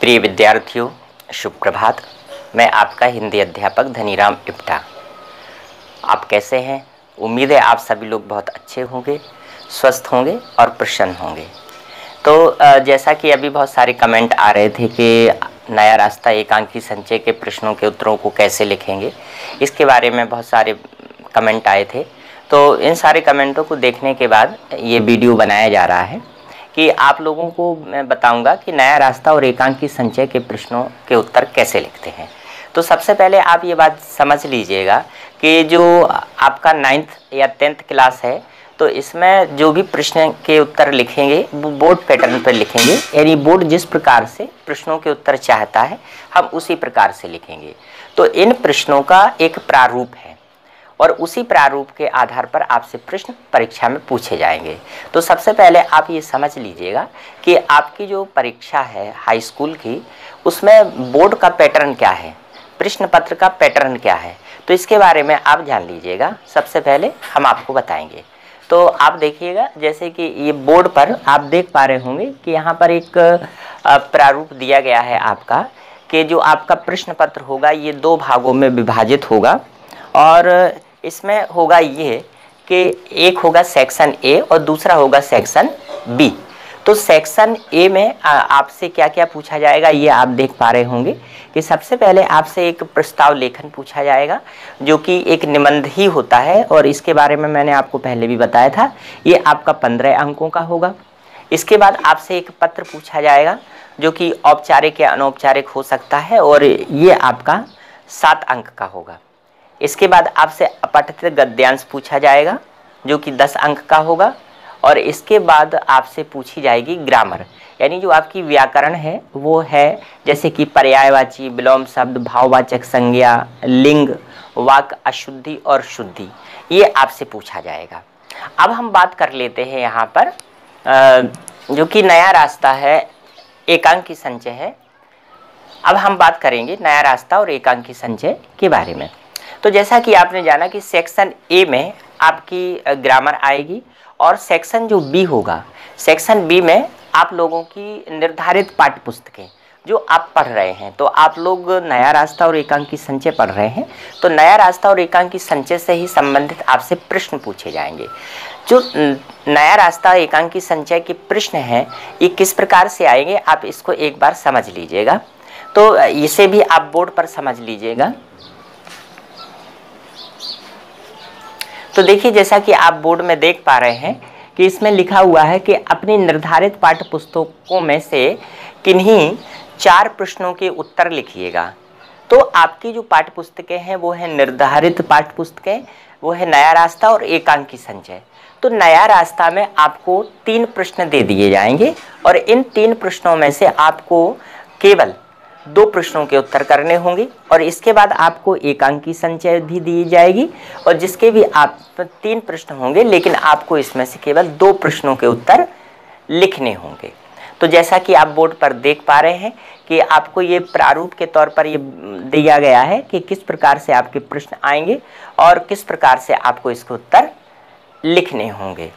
प्रिय विद्यार्थियों, शुभ प्रभात। मैं आपका हिंदी अध्यापक धनीराम इप्टा। आप कैसे हैं? उम्मीद है आप सभी लोग बहुत अच्छे होंगे, स्वस्थ होंगे और प्रसन्न होंगे। तो जैसा कि अभी बहुत सारे कमेंट आ रहे थे कि नया रास्ता एकांकी संचय के प्रश्नों के उत्तरों को कैसे लिखेंगे, इसके बारे में बहुत सारे कमेंट आए थे। तो इन सारे कमेंटों को देखने के बाद ये वीडियो बनाया जा रहा है कि आप लोगों को मैं बताऊंगा कि नया रास्ता और एकांकी संचय के प्रश्नों के उत्तर कैसे लिखते हैं। तो सबसे पहले आप ये बात समझ लीजिएगा कि जो आपका 9th या 10th क्लास है, तो इसमें जो भी प्रश्न के उत्तर लिखेंगे वो बोर्ड पैटर्न पर लिखेंगे, यानी बोर्ड जिस प्रकार से प्रश्नों के उत्तर चाहता है हम उसी प्रकार से लिखेंगे। तो इन प्रश्नों का एक प्रारूप है और उसी प्रारूप के आधार पर आपसे प्रश्न परीक्षा में पूछे जाएंगे। तो सबसे पहले आप ये समझ लीजिएगा कि आपकी जो परीक्षा है हाई स्कूल की, उसमें बोर्ड का पैटर्न क्या है, प्रश्न पत्र का पैटर्न क्या है, तो इसके बारे में आप जान लीजिएगा। सबसे पहले हम आपको बताएंगे। तो आप देखिएगा, जैसे कि ये बोर्ड पर आप देख पा रहे होंगे कि यहाँ पर एक प्रारूप दिया गया है आपका, कि जो आपका प्रश्न पत्र होगा ये 2 भागों में विभाजित होगा और इसमें होगा ये कि एक होगा सेक्शन ए और दूसरा होगा सेक्शन बी। तो सेक्शन ए में आपसे क्या क्या पूछा जाएगा ये आप देख पा रहे होंगे कि सबसे पहले आपसे एक प्रस्ताव लेखन पूछा जाएगा, जो कि एक निबंध ही होता है और इसके बारे में मैंने आपको पहले भी बताया था। ये आपका 15 अंकों का होगा। इसके बाद आपसे एक पत्र पूछा जाएगा जो कि औपचारिक या अनौपचारिक हो सकता है और ये आपका 7 अंक का होगा। इसके बाद आपसे अपठित गद्यांश पूछा जाएगा जो कि 10 अंक का होगा और इसके बाद आपसे पूछी जाएगी ग्रामर, यानी जो आपकी व्याकरण है वो है, जैसे कि पर्यायवाची, विलोम शब्द, भाववाचक संज्ञा, लिंग, वाक्य अशुद्धि और शुद्धि, ये आपसे पूछा जाएगा। अब हम बात कर लेते हैं यहाँ पर जो कि नया रास्ता है, एकांकी संचय है। अब हम बात करेंगे नया रास्ता और एकांकी संचय के बारे में। तो जैसा कि आपने जाना कि सेक्शन ए में आपकी ग्रामर आएगी और सेक्शन जो बी होगा, सेक्शन बी में आप लोगों की निर्धारित पाठ्य पुस्तकें जो आप पढ़ रहे हैं। तो आप लोग नया रास्ता और एकांकी संचय पढ़ रहे हैं, तो नया रास्ता और एकांकी संचय से ही संबंधित आपसे प्रश्न पूछे जाएंगे। जो नया रास्ता एकांकी संचय के प्रश्न हैं ये किस प्रकार से आएंगे आप इसको एक बार समझ लीजिएगा। तो इसे भी आप बोर्ड पर समझ लीजिएगा। तो देखिए, जैसा कि आप बोर्ड में देख पा रहे हैं कि इसमें लिखा हुआ है कि अपनी निर्धारित पाठ्य पुस्तकों में से किन्हीं 4 प्रश्नों के उत्तर लिखिएगा। तो आपकी जो पाठ्य पुस्तकें हैं वो है निर्धारित पाठ्य पुस्तकें, वो है नया रास्ता और एकांकी संचय। तो नया रास्ता में आपको 3 प्रश्न दे दिए जाएंगे और इन 3 प्रश्नों में से आपको केवल 2 प्रश्नों के उत्तर करने होंगे और इसके बाद आपको एकांकी संचय भी दी जाएगी और जिसके भी आप 3 प्रश्न होंगे, लेकिन आपको इसमें से केवल 2 प्रश्नों के उत्तर लिखने होंगे। तो जैसा कि आप बोर्ड पर देख पा रहे हैं कि आपको ये प्रारूप के तौर पर ये दिया गया है कि किस प्रकार से आपके प्रश्न आएंगे और किस प्रकार से आपको इसके उत्तर लिखने होंगे।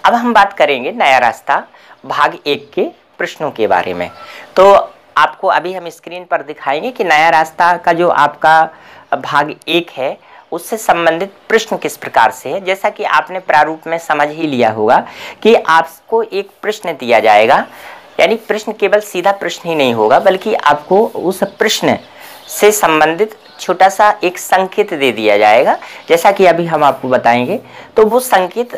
अब हम बात करेंगे नया रास्ता भाग 1 के प्रश्नों के बारे में। तो आपको अभी हम स्क्रीन पर दिखाएंगे कि नया रास्ता का जो आपका भाग 1 है उससे संबंधित प्रश्न किस प्रकार से है। जैसा कि आपने प्रारूप में समझ ही लिया होगा कि आपको एक प्रश्न दिया जाएगा, यानी प्रश्न केवल सीधा प्रश्न ही नहीं होगा बल्कि आपको उस प्रश्न से संबंधित छोटा सा एक संकेत दे दिया जाएगा, जैसा कि अभी हम आपको बताएंगे। तो वो संकेत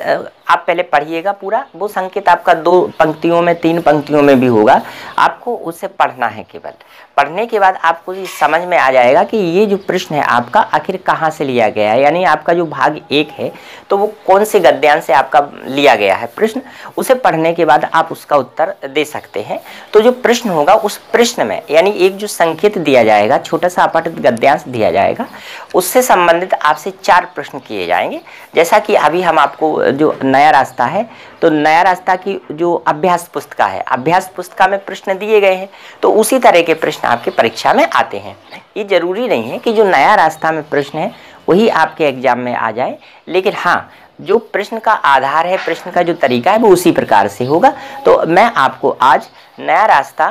आप पहले पढ़िएगा पूरा। वो संकेत आपका 2 पंक्तियों में, 3 पंक्तियों में भी होगा, आपको उसे पढ़ना है। केवल पढ़ने के बाद आपको ये समझ में आ जाएगा कि ये जो प्रश्न है आपका आखिर कहाँ से लिया गया है, यानी आपका जो भाग 1 है तो वो कौन से गद्यांश से आपका लिया गया है प्रश्न। उसे पढ़ने के बाद आप उसका उत्तर दे सकते हैं। तो जो प्रश्न होगा उस प्रश्न में, यानी एक जो संकेत दिया जाएगा, छोटा सा अपठित गद्यांश दिया जाएगा, उससे संबंधित आपसे 4 प्रश्न किए जाएंगे। जैसा कि अभी हम आपको जो नया रास्ता है, तो नया रास्ता की जो अभ्यास पुस्तिका है, अभ्यास पुस्तिका में प्रश्न दिए गए हैं, तो उसी तरह के प्रश्न आपके परीक्षा में आते हैं। ये जरूरी नहीं है कि जो नया रास्ता में प्रश्न है वही आपके एग्जाम में आ जाए। लेकिन हाँ, जो प्रश्न का आधार है, प्रश्न का जो तरीका है वो उसी प्रकार से होगा। तो मैं आपको आज नया रास्ता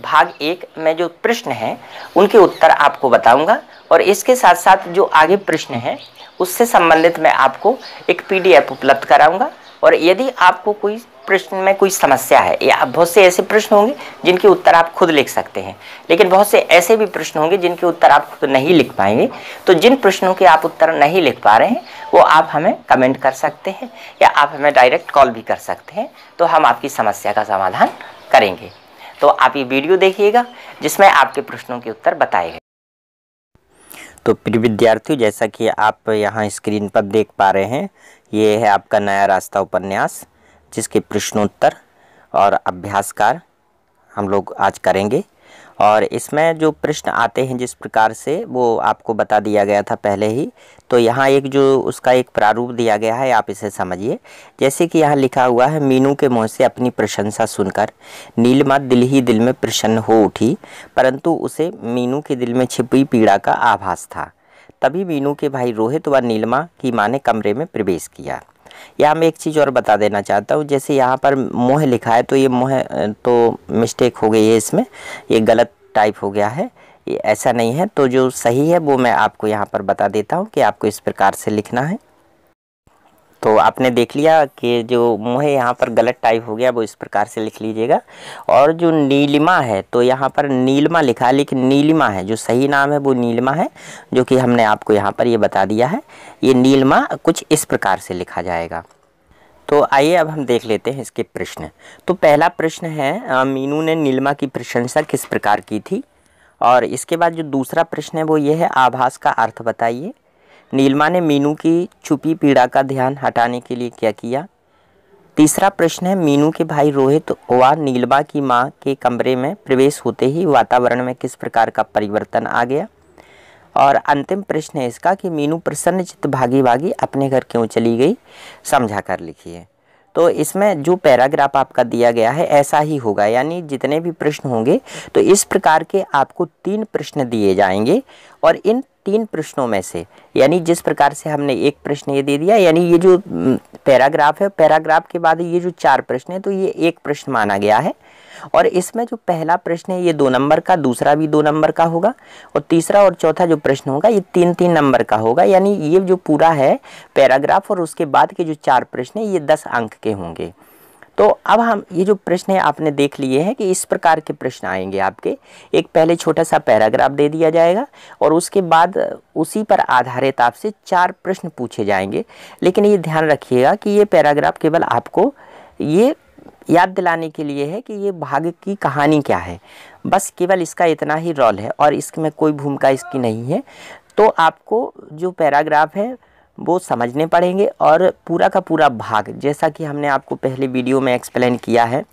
भाग 1 में जो प्रश्न हैं उनके उत्तर आपको बताऊंगा, और इसके साथ साथ जो आगे प्रश्न हैं उससे संबंधित मैं आपको एक PDF उपलब्ध कराऊंगा। और यदि आपको कोई प्रश्न में कोई समस्या है, या बहुत से ऐसे प्रश्न होंगे जिनके उत्तर आप खुद लिख सकते हैं, लेकिन बहुत से ऐसे भी प्रश्न होंगे जिनके उत्तर आप खुद नहीं लिख पाएंगे, तो जिन प्रश्नों के आप उत्तर नहीं लिख पा रहे हैं वो आप हमें कमेंट कर सकते हैं, या आप हमें डायरेक्ट कॉल भी कर सकते हैं, तो हम आपकी समस्या का समाधान करेंगे। तो आप ये वीडियो देखिएगा जिसमें आपके प्रश्नों के उत्तर बताए गए। तो प्रिय विद्यार्थियों, जैसा कि आप यहाँ स्क्रीन पर देख पा रहे हैं, ये है आपका नया रास्ता उपन्यास, जिसके प्रश्नोत्तर और अभ्यासकार हम लोग आज करेंगे। और इसमें जो प्रश्न आते हैं जिस प्रकार से, वो आपको बता दिया गया था पहले ही। तो यहाँ एक जो उसका एक प्रारूप दिया गया है, आप इसे समझिए। जैसे कि यहाँ लिखा हुआ है, मीनू के मुँह से अपनी प्रशंसा सुनकर नीलिमा दिल ही दिल में प्रसन्न हो उठी, परंतु उसे मीनू के दिल में छिपी पीड़ा का आभास था। तभी मीनू के भाई रोहित व नीलिमा की माँ ने कमरे में प्रवेश किया। यहाँ मैं एक चीज़ और बता देना चाहता हूँ, जैसे यहाँ पर मोह लिखा है, तो ये मोह तो मिस्टेक हो गई है, इसमें ये गलत टाइप हो गया है, ये ऐसा नहीं है। तो जो सही है वो मैं आपको यहाँ पर बता देता हूँ कि आपको इस प्रकार से लिखना है। तो आपने देख लिया कि जो मोह यहाँ पर गलत टाइप हो गया, वो इस प्रकार से लिख लीजिएगा। और जो नीलिमा है, तो यहाँ पर नीलिमा लिखा है, लेकिन नीलिमा है, जो सही नाम है वो नीलिमा है, जो कि हमने आपको यहाँ पर ये बता दिया है। ये नीलिमा कुछ इस प्रकार से लिखा जाएगा। तो आइए अब हम देख लेते हैं इसके प्रश्न। तो पहला प्रश्न है, मीनू ने नीलिमा की प्रशंसा किस प्रकार की थी। और इसके बाद जो दूसरा प्रश्न है वो ये है, आभास का अर्थ बताइए। नीलिमा ने मीनू की छुपी पीड़ा का ध्यान हटाने के लिए क्या किया। तीसरा प्रश्न है, मीनू के भाई रोहित व नीलिमा की मां के कमरे में प्रवेश होते ही वातावरण में किस प्रकार का परिवर्तन आ गया। और अंतिम प्रश्न है इसका कि मीनू प्रसन्नचित्त भागी भागी अपने घर क्यों चली गई, समझा कर लिखिए। तो इसमें जो पैराग्राफ आपका दिया गया है ऐसा ही होगा, यानी जितने भी प्रश्न होंगे तो इस प्रकार के आपको 3 प्रश्न दिए जाएंगे। और इन 3 प्रश्नों में से, यानी जिस प्रकार से हमने एक प्रश्न ये दे दिया, यानी ये जो पैराग्राफ है, पैराग्राफ के बाद ये जो 4 प्रश्न है, तो ये एक प्रश्न माना गया है। और इसमें जो पहला प्रश्न है ये 2 नंबर का, दूसरा भी 2 नंबर का होगा, और तीसरा और चौथा जो प्रश्न होगा ये 3-3 नंबर का होगा। यानी ये जो पूरा है पैराग्राफ और उसके बाद के जो 4 प्रश्न है ये 10 अंक के होंगे। तो अब हम ये जो प्रश्न है आपने देख लिए हैं कि इस प्रकार के प्रश्न आएंगे आपके। एक पहले छोटा सा पैराग्राफ दे दिया जाएगा और उसके बाद उसी पर आधारित आपसे 4 प्रश्न पूछे जाएंगे। लेकिन ये ध्यान रखिएगा कि ये पैराग्राफ केवल आपको ये याद दिलाने के लिए है कि ये भाग की कहानी क्या है, बस केवल इसका इतना ही रोल है और इसमें कोई भूमिका इसकी नहीं है। तो आपको जो पैराग्राफ है वो समझने पड़ेंगे, और पूरा का पूरा भाग, जैसा कि हमने आपको पहले वीडियो में एक्सप्लेन किया है,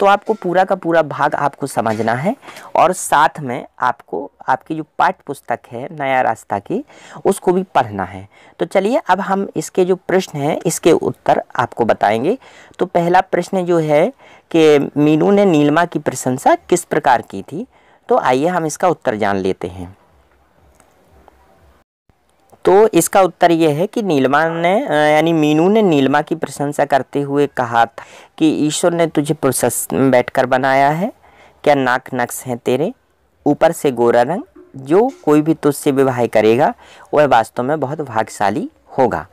तो आपको पूरा का पूरा भाग आपको समझना है। और साथ में आपको आपकी जो पाठ्य पुस्तक है नया रास्ता की, उसको भी पढ़ना है। तो चलिए अब हम इसके जो प्रश्न हैं इसके उत्तर आपको बताएंगे। तो पहला प्रश्न जो है कि मीनू ने नीलिमा की प्रशंसा किस प्रकार की थी। तो आइए हम इसका उत्तर जान लेते हैं। तो इसका उत्तर यह है कि नीलिमा ने यानी मीनू ने नीलिमा की प्रशंसा करते हुए कहा था कि ईश्वर ने तुझे बैठकर बनाया है, क्या नाक नक्श हैं तेरे, ऊपर से गोरा रंग, जो कोई भी तुझसे विवाह करेगा वह वास्तव में बहुत भाग्यशाली होगा।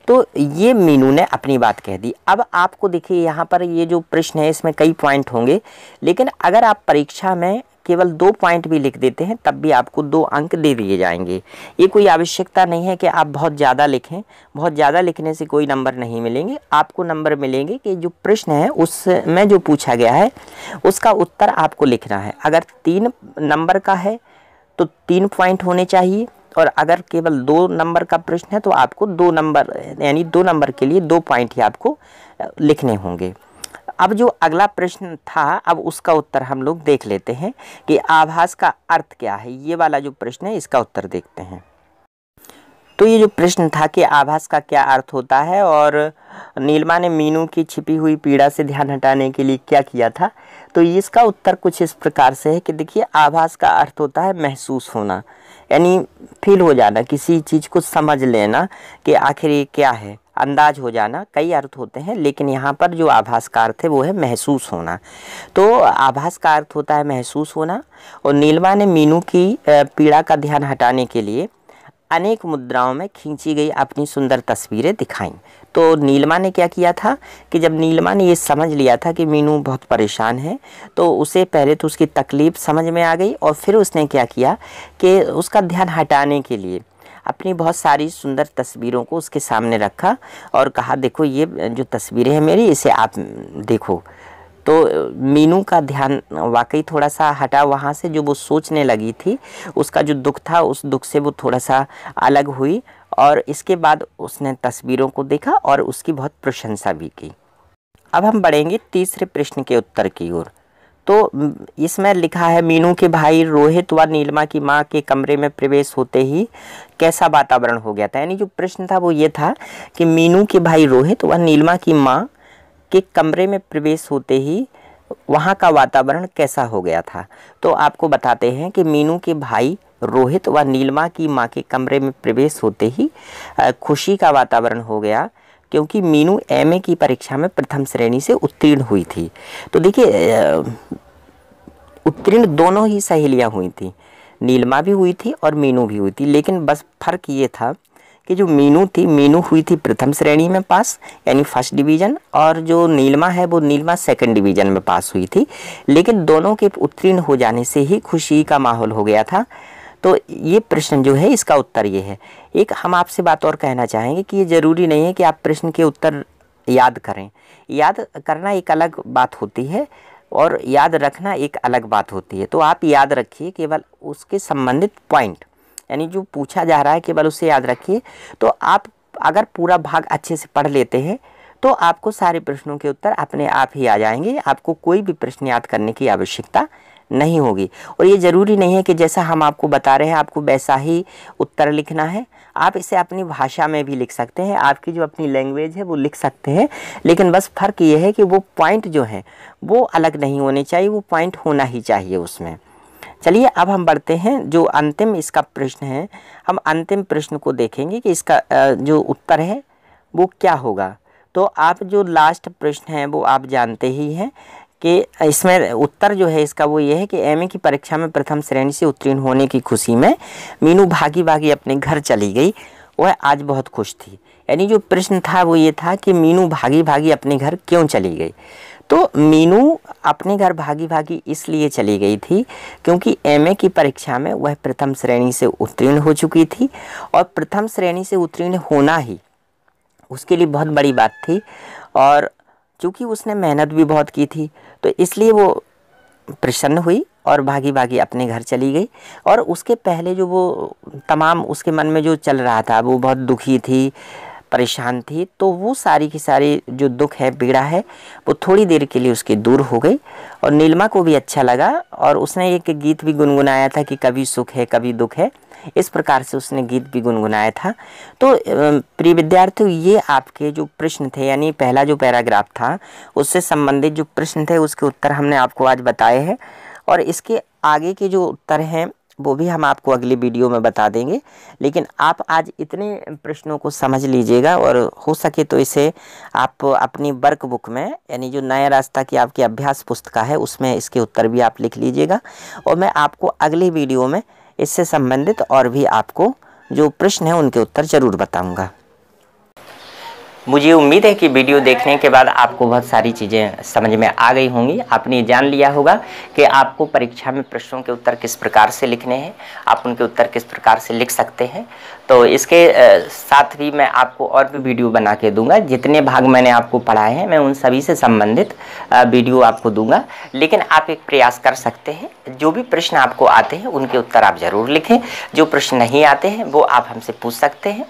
तो ये मीनू ने अपनी बात कह दी। अब आपको देखिए यहाँ पर ये जो प्रश्न है इसमें कई पॉइंट होंगे, लेकिन अगर आप परीक्षा में केवल 2 पॉइंट भी लिख देते हैं तब भी आपको 2 अंक दे दिए जाएंगे। ये कोई आवश्यकता नहीं है कि आप बहुत ज़्यादा लिखें, बहुत ज़्यादा लिखने से कोई नंबर नहीं मिलेंगे। आपको नंबर मिलेंगे कि जो प्रश्न है उसमें जो पूछा गया है उसका उत्तर आपको लिखना है। अगर 3 नंबर का है तो 3 पॉइंट होने चाहिए, और अगर केवल 2 नंबर का प्रश्न है तो आपको 2 नंबर, यानी 2 नंबर के लिए 2 पॉइंट ही आपको लिखने होंगे। अब जो अगला प्रश्न था, अब उसका उत्तर हम लोग देख लेते हैं कि आभास का अर्थ क्या है। ये वाला जो प्रश्न है इसका उत्तर देखते हैं। तो ये जो प्रश्न था कि आभास का क्या अर्थ होता है, और नीलिमा ने मीनू की छिपी हुई पीड़ा से ध्यान हटाने के लिए क्या किया था? तो इसका उत्तर कुछ इस प्रकार से है कि देखिए, आभास का अर्थ होता है महसूस होना, यानी फील हो जाना, किसी चीज़ को समझ लेना कि आखिर ये क्या है, अंदाज हो जाना। कई अर्थ होते हैं, लेकिन यहाँ पर जो आभास का अर्थ है वो है महसूस होना। तो आभास का अर्थ होता है महसूस होना। और नीलिमा ने मीनू की पीड़ा का ध्यान हटाने के लिए अनेक मुद्राओं में खींची गई अपनी सुंदर तस्वीरें दिखाईं। तो नीलिमा ने क्या किया था कि जब नीलिमा ने ये समझ लिया था कि मीनू बहुत परेशान है, तो उसे पहले तो उसकी तकलीफ़ समझ में आ गई, और फिर उसने क्या किया कि उसका ध्यान हटाने के लिए अपनी बहुत सारी सुंदर तस्वीरों को उसके सामने रखा और कहा, देखो ये जो तस्वीरें हैं मेरी, इसे आप देखो। तो मीनू का ध्यान वाकई थोड़ा सा हटा वहाँ से, जो वो सोचने लगी थी, उसका जो दुख था उस दुख से वो थोड़ा सा अलग हुई, और इसके बाद उसने तस्वीरों को देखा और उसकी बहुत प्रशंसा भी की। अब हम बढ़ेंगे तीसरे प्रश्न के उत्तर की ओर। तो इसमें लिखा है, मीनू के भाई रोहित व नीलिमा की माँ के कमरे में प्रवेश होते ही कैसा वातावरण हो गया था। यानी जो प्रश्न था वो ये था कि मीनू के भाई रोहित व नीलिमा की माँ के कमरे में प्रवेश होते ही वहाँ का वातावरण कैसा हो गया था। तो आपको बताते हैं कि मीनू के भाई रोहित व नीलिमा की माँ के कमरे में प्रवेश होते ही खुशी का वातावरण हो गया, क्योंकि मीनू एमए की परीक्षा में प्रथम श्रेणी से उत्तीर्ण हुई थी। तो देखिए, उत्तीर्ण दोनों ही सहेलियाँ हुई थी, नीलिमा भी हुई थी और मीनू भी हुई थी, लेकिन बस फ़र्क ये था कि जो मीनू थी, मीनू हुई थी प्रथम श्रेणी में पास, यानी फर्स्ट डिवीज़न, और जो नीलिमा है वो नीलिमा सेकंड डिवीज़न में पास हुई थी। लेकिन दोनों के उत्तीर्ण हो जाने से ही खुशी का माहौल हो गया था। तो ये प्रश्न जो है, इसका उत्तर ये है। एक हम आपसे बात और कहना चाहेंगे कि ये ज़रूरी नहीं है कि आप प्रश्न के उत्तर याद करें। याद करना एक अलग बात होती है और याद रखना एक अलग बात होती है। तो आप याद रखिए केवल उसके संबंधित पॉइंट, यानी जो पूछा जा रहा है केवल उसे याद रखिए। तो आप अगर पूरा भाग अच्छे से पढ़ लेते हैं तो आपको सारे प्रश्नों के उत्तर अपने आप ही आ जाएंगे। आपको कोई भी प्रश्न याद करने की आवश्यकता नहीं होगी। और ये ज़रूरी नहीं है कि जैसा हम आपको बता रहे हैं आपको वैसा ही उत्तर लिखना है। आप इसे अपनी भाषा में भी लिख सकते हैं, आपकी जो अपनी लैंग्वेज है वो लिख सकते हैं, लेकिन बस फ़र्क ये है कि वो पॉइंट जो हैं वो अलग नहीं होने चाहिए, वो पॉइंट होना ही चाहिए उसमें। चलिए अब हम बढ़ते हैं, जो अंतिम इसका प्रश्न है, हम अंतिम प्रश्न को देखेंगे कि इसका जो उत्तर है वो क्या होगा। तो आप जो लास्ट प्रश्न है वो आप जानते ही हैं कि इसमें उत्तर जो है इसका वो ये है कि एमए की परीक्षा में प्रथम श्रेणी से उत्तीर्ण होने की खुशी में मीनू भागी भागी अपने घर चली गई। वह आज बहुत खुश थी। यानी जो प्रश्न था वो ये था कि मीनू भागी भागी अपने घर क्यों चली गई। तो मीनू अपने घर भागी भागी इसलिए चली गई थी क्योंकि एमए की परीक्षा में वह प्रथम श्रेणी से उत्तीर्ण हो चुकी थी, और प्रथम श्रेणी से उत्तीर्ण होना ही उसके लिए बहुत बड़ी बात थी। और चूँकि उसने मेहनत भी बहुत की थी तो इसलिए वो प्रसन्न हुई और भागी भागी अपने घर चली गई। और उसके पहले जो वो तमाम उसके मन में जो चल रहा था, वो बहुत दुखी थी, परेशान थी, तो वो सारी की सारी जो दुख है, पीड़ा है, वो थोड़ी देर के लिए उसकी दूर हो गई। और नीलिमा को भी अच्छा लगा और उसने एक गीत भी गुनगुनाया था कि कभी सुख है कभी दुख है, इस प्रकार से उसने गीत भी गुनगुनाया था। तो प्रिय विद्यार्थियों, ये आपके जो प्रश्न थे, यानी पहला जो पैराग्राफ था उससे संबंधित जो प्रश्न थे उसके उत्तर हमने आपको आज बताए हैं, और इसके आगे के जो उत्तर हैं वो भी हम आपको अगली वीडियो में बता देंगे। लेकिन आप आज इतने प्रश्नों को समझ लीजिएगा, और हो सके तो इसे आप अपनी वर्कबुक में, यानी जो नया रास्ता की आपकी अभ्यास पुस्तिका है, उसमें इसके उत्तर भी आप लिख लीजिएगा। और मैं आपको अगली वीडियो में इससे संबंधित और भी आपको जो प्रश्न हैं उनके उत्तर ज़रूर बताऊंगा। मुझे उम्मीद है कि वीडियो देखने के बाद आपको बहुत सारी चीज़ें समझ में आ गई होंगी। आपने जान लिया होगा कि आपको परीक्षा में प्रश्नों के उत्तर किस प्रकार से लिखने हैं, आप उनके उत्तर किस प्रकार से लिख सकते हैं। तो इसके साथ भी मैं आपको और भी वीडियो बना के दूंगा। जितने भाग मैंने आपको पढ़ाए हैं मैं उन सभी से संबंधित वीडियो आपको दूंगा। लेकिन आप एक प्रयास कर सकते हैं, जो भी प्रश्न आपको आते हैं उनके उत्तर आप ज़रूर लिखें। जो प्रश्न नहीं आते हैं वो आप हमसे पूछ सकते हैं।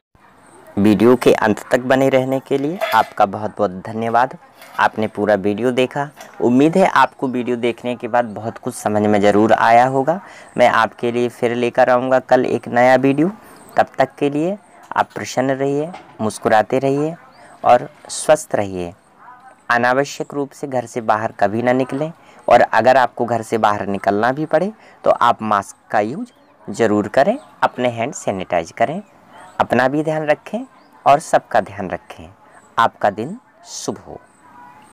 वीडियो के अंत तक बने रहने के लिए आपका बहुत बहुत धन्यवाद। आपने पूरा वीडियो देखा। उम्मीद है आपको वीडियो देखने के बाद बहुत कुछ समझ में ज़रूर आया होगा। मैं आपके लिए फिर लेकर आऊँगा कल एक नया वीडियो। तब तक के लिए आप प्रसन्न रहिए, मुस्कुराते रहिए और स्वस्थ रहिए। अनावश्यक रूप से घर से बाहर कभी ना निकलें, और अगर आपको घर से बाहर निकलना भी पड़े तो आप मास्क का यूज ज़रूर करें, अपने हैंड सैनिटाइज करें। अपना भी ध्यान रखें और सबका ध्यान रखें। आपका दिन शुभ हो।